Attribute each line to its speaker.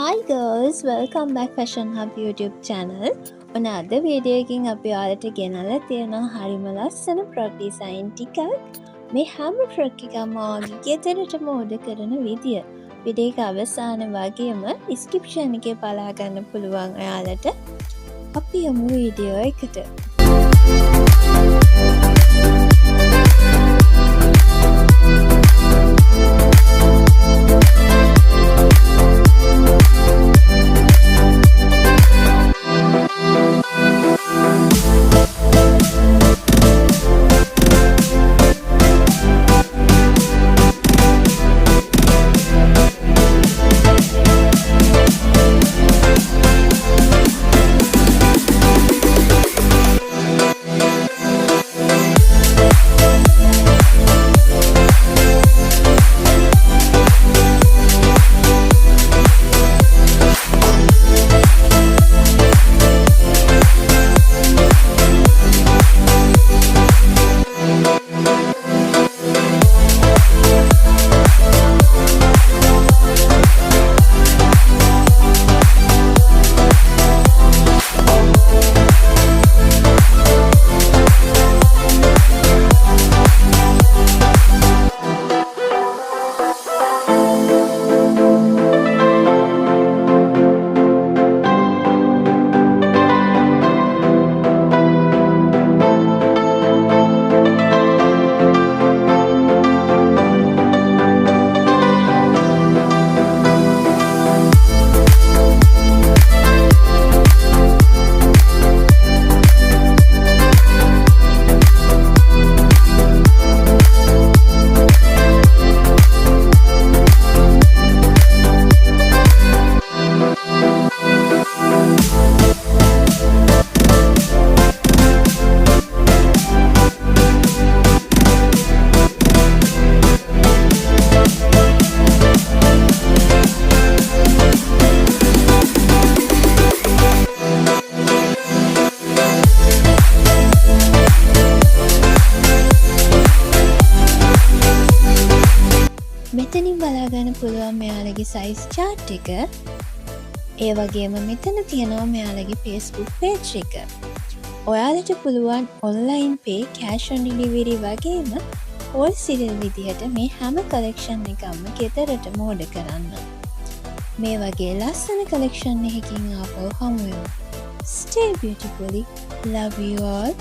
Speaker 1: Hi girls, welcome back Fashion Hub YouTube channel. ඔන්න අද video එකකින් අපි ඔයාලට ගෙනල්ලා තියෙනවා හරිම ලස්සන ෆ්‍රොක් ඩිසයින් ටිකක්. මේ හැම ෆ්‍රොක් එකක්ම ඔයාගේ ගෙදරටම ඕඩර් කරන විදිය. වීඩියෝ එක අවසාන වගේම description එකේ බලා ගන්න පුළුවන් ඔයාලට. අපි යමු වීඩියෝ එකට. මෙතනින් බලාගන්න පුළුවන් මෙයාලගේ සයිස් චාර්ට් එක. ඒ වගේම මෙතන තියෙනවා මෙයාලගේ Facebook page එක. ඔයාලට පුළුවන් ඔන්ලයින් පේ කෑෂ් ඔන් ඩිලිවරි වගේම හෝල්සේල් විදිහට මේ හැම කලෙක්ෂන් එකක්ම ගෙදරටම ඕඩර් කරන්න. මේ වගේ ලස්සන කලෙක්ෂන් එකකින් ආපහු හමු වෙමු. Stay beautifully. Love you all.